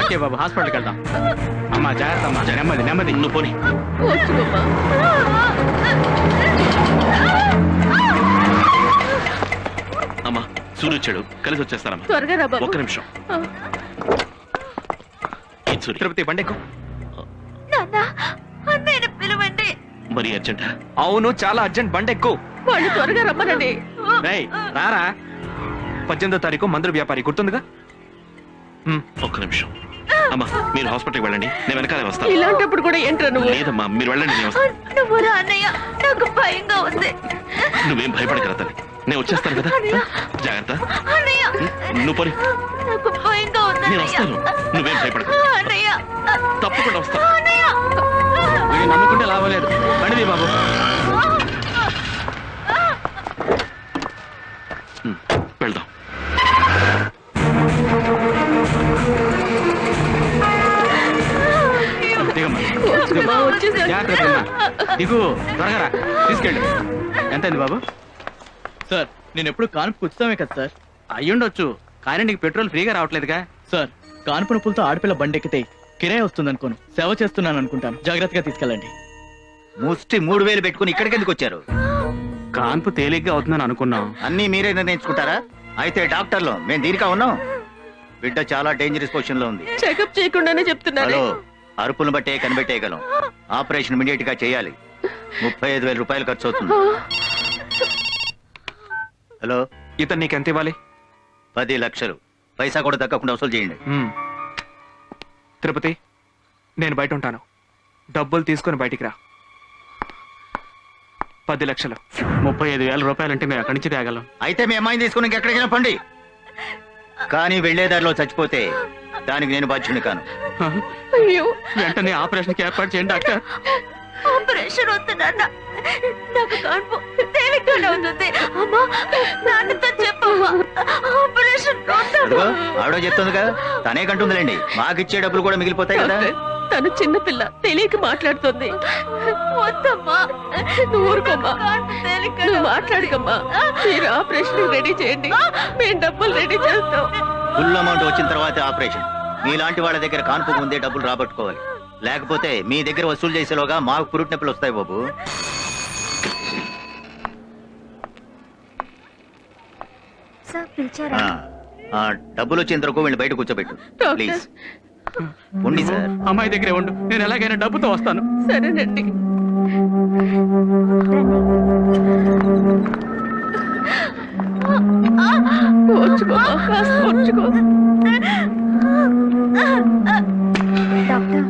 Okay బాబు, హాస్పిటల్కి వెళ్దాం. అమ్మా జాగ్రత్త అమ్మా, నెమ్మది నెమ్మది. నువ్వు పోనీ. అమ్మా సూర్య వచ్చాడు, కలిసి వచ్చేస్తారమ్మా. త్వరగా రా బాబు. ఒక్క నిమిషం. సూర్య తిరుపతి బండెక్కు. పిలవండి. మరీ అర్జెంటా? అవును, చాలా అర్జెంట్, బండెక్కు. వాళ్ళు త్వరగా రమ్మనండి. రేయ్ రారా. 18వ తారీఖు మందుల వ్యాపారి గుర్తుందిగా? ఒక్క నిమిషం. అమ్మా మీరు హాస్పిటల్కి వెళ్ళండి, నేను వెనకాలే వస్తాను. ఇలాంటప్పుడు కూడా ఏంట్రా నువ్వు? లేదమ్మా మీరు వెళ్ళండి, నేను వస్తాను. నువ్వు రా అన్నయ్య, నాకు భయంగా ఉంది. నువ్వేం భయపడగల తల్లి, నేను వచ్చేస్తాను కదా. జాగ్రత్త. నువ్వు పోనీ. నాకు భయంగా ఉంది. నేను వస్తాను, నువ్వేం భయపడక. తప్పకుండా వస్తాను. వీడిని నమ్ముకుంటే లాభలేదు. బండిది బాబు. వెళ్దాం. జాగ్రత్త దిగు, త్వరగా రా, తీసుకెళ్ళు. ఎంతైంది బాబు? సార్ నేను ఎప్పుడు కాన్పు ఉచితమే కదా సార్. అయ్యుండొచ్చు, కానీ నీకు పెట్రోల్ ఫ్రీగా రావట్లేదుగా. సార్ కాన్పు నొప్పులతో ఆడపిల్ల బండెక్కితే కిరాయి వస్తుంది అనుకోను, సేవ చేస్తున్నాను అనుకుంటాను. జాగ్రత్తగా తీసుకెళ్ళండి. ముష్టి 3000 పెట్టుకుని ఇక్కడికి ఎందుకు వచ్చారు? కాన్పు తేలిగ్గా అవుతుందని అనుకున్నాం. అన్నీ మీరే నిర్ణయించుకుంటారా? అయితే డాక్టర్లు మేము దీనికా ఉన్నాం. బిడ్డ చాలా డేంజరస్ పొజిషన్ లో ఉంది. చెకప్ చేయకుండానే చెప్తున్నారు. హలో, అరుపును బట్టే కనిపెట్టేయగలం. ఆపరేషన్ ఇమీడియట్ గా చేయాలి. 35,000 రూపాయలు ఖర్చు అవుతుంది. హలో, ఇతను నీకు ఎంత ఇవ్వాలి? 10 లక్షలు. పైసా కూడా దక్కకుండా వసూలు చేయండి. తిరుపతి, నేను బయట ఉంటాను, డబ్బులు తీసుకుని బయటికి రా. 10 లక్షలు. 35,000 రూపాయలంటే మేము ఎక్కడి నుంచి తేగలం? అయితే మీ అమ్మాయిని తీసుకుని ఇంకెక్కడికైనా పండి. కానీ వెళ్లేదారిలో చచ్చిపోతే దానికి నేను బాధ్యుని కాను. అయ్యో, వెంటనే ఆపరేషన్కి ఏర్పాటు చేయండి డాక్టర్. ఆపరేషన్ వస్తుందన్న, నాకు కాన్పు తేలిగ్గానే అవుతుంది. అమ్మా, నాన్నతో చెప్పమ్మా, ఆపరేషన్ అదిగో ఆవిడ చెప్తుందిగా, తనే కంటుందిలేండి. మాకిచ్చే డబ్బులు కూడా మిగిలిపోతాయి కదా. తను చిన్నపిల్ల, తెలియక మాట్లాడుతుంది. వద్దమ్మా, నువ్వు ఊరుకోమ్మా, నువ్వు మాట్లాడుకమ్మా. మీరు ఆపరేషన్ రెడీ చేయండి, మేము డబ్బులు రెడీ చేస్తాం. ఫుల్ అమౌంట్ వచ్చిన తర్వాత ఆపరేషన్. మీలాంటి వాళ్ళ దగ్గర కాన్పు ముందే డబ్బులు రాబట్టుకోవాలి, లేకపోతే మీ దగ్గర వసూలు చేసేలోగా మాకు పురుటి నొప్పులు వస్తాయి బాబు. డబ్బులు వచ్చేంత వరకు వీళ్ళు బయట కూర్చోబెట్టు ప్లీజ్. ఉండి సార్. అమ్మాయి దగ్గరే ఉండు, నేను ఎలాగైనా డబ్బుతో వస్తాను. సరేనండి. డాక్టర్,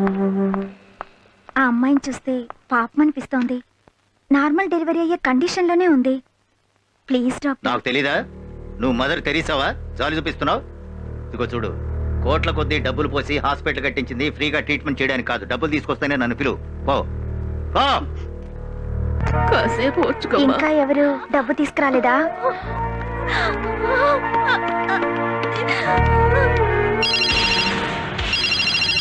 ఆ అమ్మాయిని చూస్తే పాపం అనిపిస్తోంది. నార్మల్ డెలివరీ అయ్యే కండిషన్ లోనే ఉంది. Please doctor. నాకు తెలీదా? నువ్వు మదర్ తెరీసావా? జాలి చూపిస్తున్నావు. ఇదిగో చూడు, కోట్ల కొద్దీ డబ్బులు పోసి హాస్పిటల్ కట్టించింది ఫ్రీగా ట్రీట్మెంట్ చేయడానికి కాదు. డబ్బులు తీసుకొస్తేనే నన్ను పిలువు. పో పో. కాసేపు ఇంకా ఎవరు డబ్బు తీసుకురాలేదా?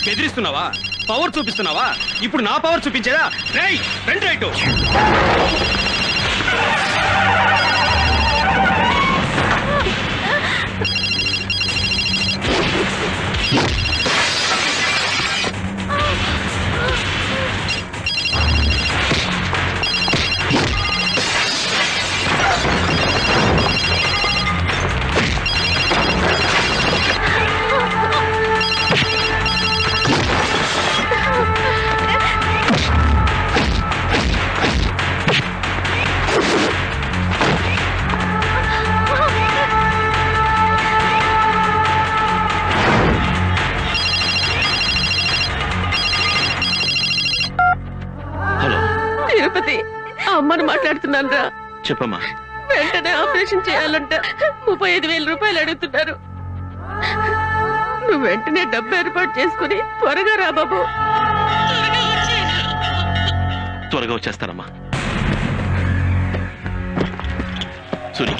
బెదిరిస్తున్నావా? పవర్ చూపిస్తున్నావా? ఇప్పుడు నా పవర్ చూపించేదా? Right right. తిరుపతి, ఆ అమ్మను మాట్లాడుతున్నాను రా. చెప్పమ్మా. వెంటనే ఆపరేషన్ చేయాలంట. 35,000 రూపాయలు అడుగుతున్నారు. నువ్వు వెంటనే డబ్బు ఏర్పాటు చేసుకుని త్వరగా రా బాబు. త్వరగా వచ్చేస్తానమ్మా. సూరి,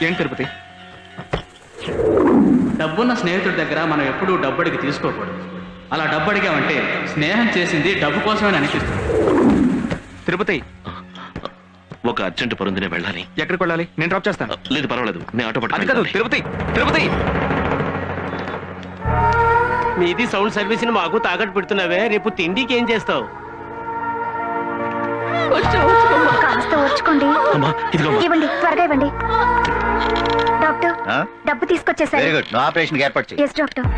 ఏంటి తిరుపతి, డబ్బున్న స్నేహితుడి దగ్గర మనం ఎప్పుడూ డబ్బడికి తీసుకోకూడదు. అలా డబ్బు అడిగామంటే స్నేహం చేసింది డబ్బు కోసమని అనిపిస్తుంది. తిరుపతి, ఒక అర్జెంట్ పరుందినే వెళ్ళాలి. ఎక్కడికి వెళ్ళాలి? నేను డ్రాప్ చేస్తాను. లేదు పర్వాలేదు, నేను ఆటో అది కాదు, పట్టుకు తిరుపతి తిరుపతి. మీది సౌండ్ సర్వీస్ ని మాకు తాకట్టు పెడుతున్నావే, రేపు తిండికి ఏం చేస్తావు? కొంచెం ఓర్చుకోమ్మా. కాస్త ఓర్చుకోండి. అమ్మా ఇదిగో అమ్మా. ఇవ్వండి, త్వరగా ఇవ్వండి. డాక్టర్, ఆ? డబ్బు తీసుకొచ్చేసారు. వెరీ గుడ్, నువ్వు ఆపరేషన్ ఏర్పాటు చేయి. Yes doctor.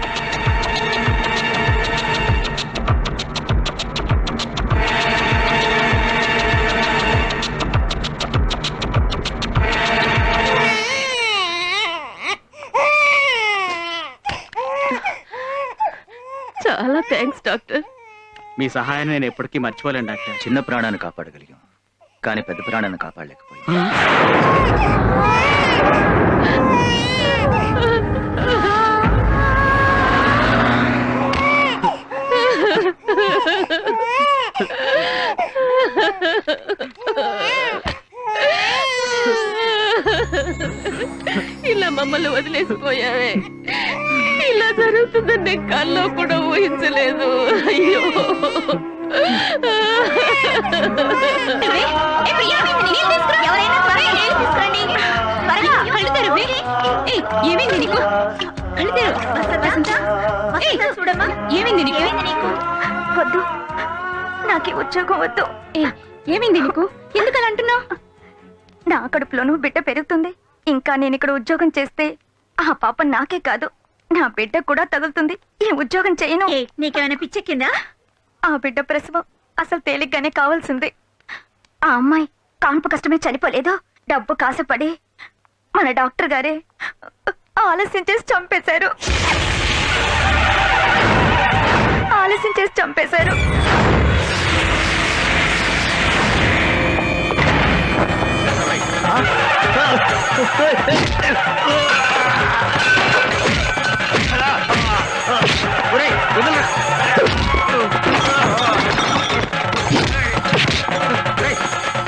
చాలా థ్యాంక్స్ డాక్టర్. మీ సహాయాన్ని నేను ఎప్పటికీ మర్చిపోలేను డాక్టర్. చిన్న ప్రాణాన్ని కాపాడగలిగాం, కానీ పెద్ద ప్రాణాన్ని కాపాడలేకపోయాం. ఇలా మమ్మల్ని వదిలేసిపోయావే. ఇలా జరుగుతుందని నేను కల్లో కూడా ఊహించలేదు. అయ్యో ఏమైంది నీకు? ఏమైంది నీకు? వద్దు, నాకు ఉద్యోగం వద్దు. ఏమైంది నీకు? ఎందుకు అలా అంటున్నావు? నా కడుపులోనూ బిడ్డ పెరుగుతుంది. ఇంకా నేను ఇక్కడ ఉద్యోగం చేస్తే ఆ పాప నాకే కాదు, నా బిడ్డ కూడా తగులుతుంది. ఈ ఉద్యోగం చేయను. నీకేమైనా పిచ్చెక్కిందా? ఆ బిడ్డ ప్రసవం అసలు తేలిగ్గానే కావాల్సింది. ఆ అమ్మాయి కాన్పు కష్టమే చనిపోలేదు. డబ్బు కాసపడి మన డాక్టర్ గారే ఆలస్యం చేసి చంపేశారు. ఆలస్యం చేసి చంపేశారు.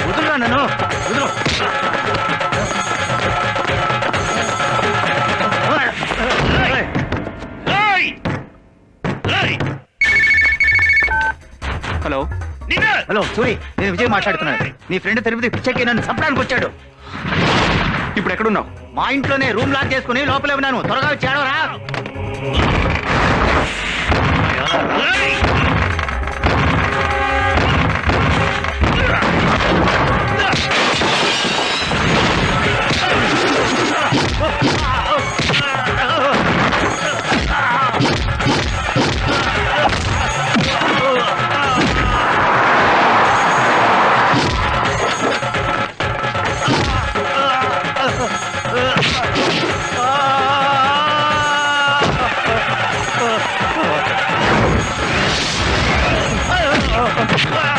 వదులురా నన్ను, వదులు. హలో హలో సూరి, నేను విజయ్ మాట్లాడుతున్నాను. నీ ఫ్రెండ్ తిరుపతి పిచ్చెక్కి నన్ను చంపడానికి వచ్చాడు. ఇప్పుడు ఎక్కడున్నావు? మా ఇంట్లోనే రూమ్ లాక్ చేసుకుని లోపలే ఉన్నాను. త్వరగా వచ్చాడవరా.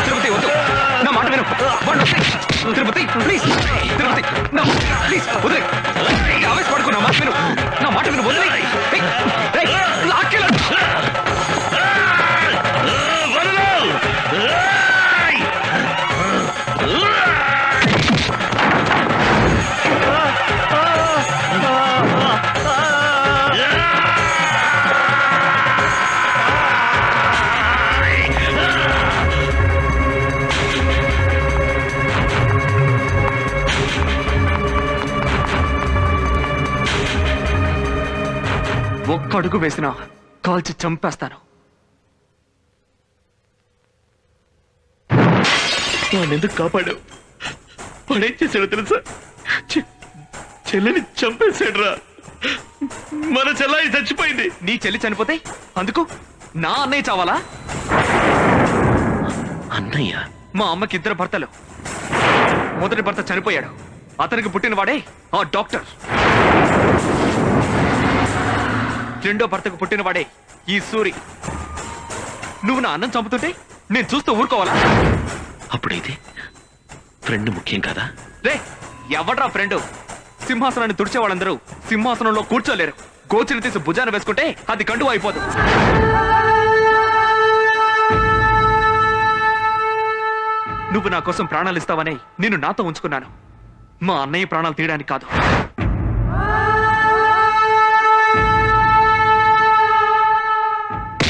తిరుపతి వద్దు, నా మాట విను. వాడు వస్తే. తిరుపతి ప్లీజ్, తిరుపతి నా ప్లీజ్ వదిలే. ఆవేశపడుకో, నా మాట విను, నా మాట విను, వదిలే. లాక్కెళ్ళండి. ఒక్క అడుగు వేసినా కాల్చి చంపేస్తాను. ఎందుకు కాపాడావు? వాడేం చేశాడో తెలుసా? చెల్లిని చంపేశాడు రా. మన చెల్లాయి చచ్చిపోయింది. నీ చెల్లి చనిపోతే అందుకు నా అన్నయ్య చావాలా? అన్నయ్య? మా అమ్మకి 2 భర్తలు. మొదటి భర్త చనిపోయాడు. అతనికి పుట్టిన వాడే ఆ డాక్టర్. రెండో భర్తకు పుట్టిన వాడే ఈ సూరి. నువ్వు నా అన్నం చంపుతుంటే నేను చూస్తూ ఊరుకోవాలా? అప్పుడైతే ఫ్రెండ్ ముఖ్యం కదా? రే, ఎవడ్రా ఫ్రెండ్? సింహాసనాన్ని తుడిచే వాళ్ళందరూ సింహాసనంలో కూర్చోలేరు. గోచిని తీసి భుజాన వేసుకుంటే అది కండువా అయిపోదు. నువ్వు నా కోసం ప్రాణాలు ఇస్తావని నేను నాతో ఉంచుకున్నాను. మా అన్నయ్య ప్రాణాలు తీయడానికి కాదు.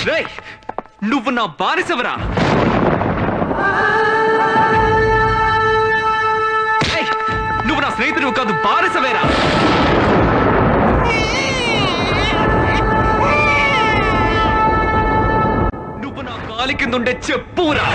రేయ్, నువ్వు నా బానిసవరా? స్నేహితుడు కాదు, బానిసవేరా. నువ్వు నా కాలి కింద ఉండే చెప్పురా.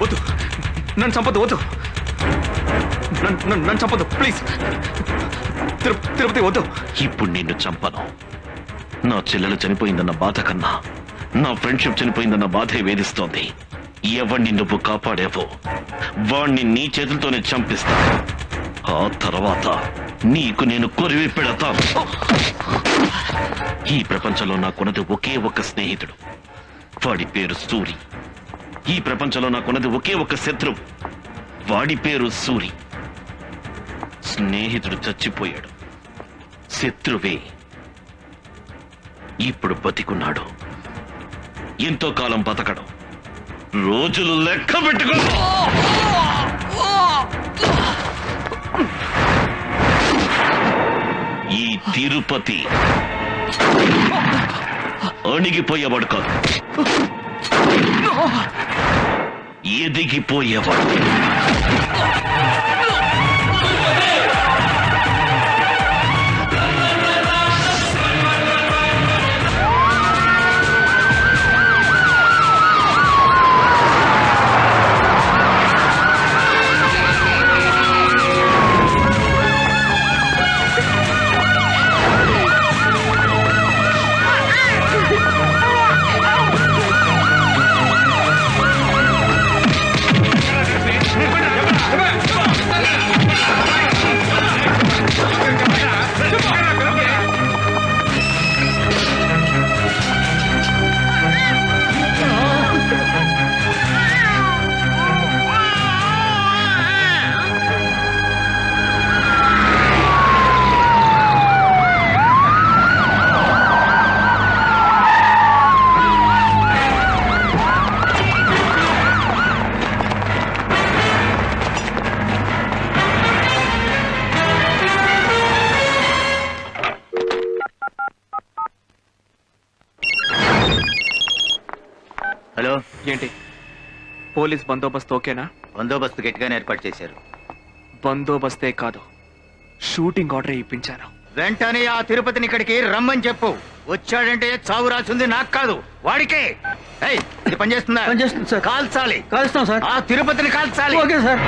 వద్దు, నన్ను చంపదు. వద్దు, నన్ను చంపదు ప్లీజ్. తిరుపతి వద్దు. ఇప్పుడు నిన్ను చంపను. నా చెల్లెలు చనిపోయిందన్న బాధ కన్నా నా ఫ్రెండ్షిప్ చనిపోయిందన్న బాధే వేధిస్తోంది. ఎవణ్ణి నువ్వు కాపాడేవో వాణ్ణి నీ చేతులతోనే చంపిస్తా. ఆ తర్వాత నీకు నేను కొరివి పెడతాను. ఈ ప్రపంచంలో నాకున్నది ఒకే ఒక్క స్నేహితుడు, వాడి పేరు సూరి. ఈ ప్రపంచంలో నాకున్నది ఒకే ఒక్క శత్రువు, వాడి పేరు సూరి. స్నేహితుడు చచ్చిపోయాడు, శత్రువే ఇప్పుడు బతికున్నాడు. ఎంతో కాలం బతకడం, రోజులు లెక్క పెట్టుకో. ఈ తిరుపతి అణిగిపోయేవాడు కాదు, ఎదిగిపోయేవాడు. హలో, ఏంటి పోలీస్ బందోబస్తు ఓకేనా? బందోబస్తు గట్టిగానే ఏర్పాటు చేశారు. బందోబస్తే కాదు, షూటింగ్ ఆర్డర్ ఇప్పించాను. వెంటనే ఆ తిరుపతిని ఇక్కడికి రమ్మని చెప్పు. వచ్చాడంటే చావు రాసింది నాకు కాదు, వాడికే. ఏయ్, ఇది పనిచేస్తుందా? పనిచేస్తుంది సార్. కాల్చాలి. కలుస్తాం సార్. ఆ తిరుపతిని కాల్చాలి. Okay sir.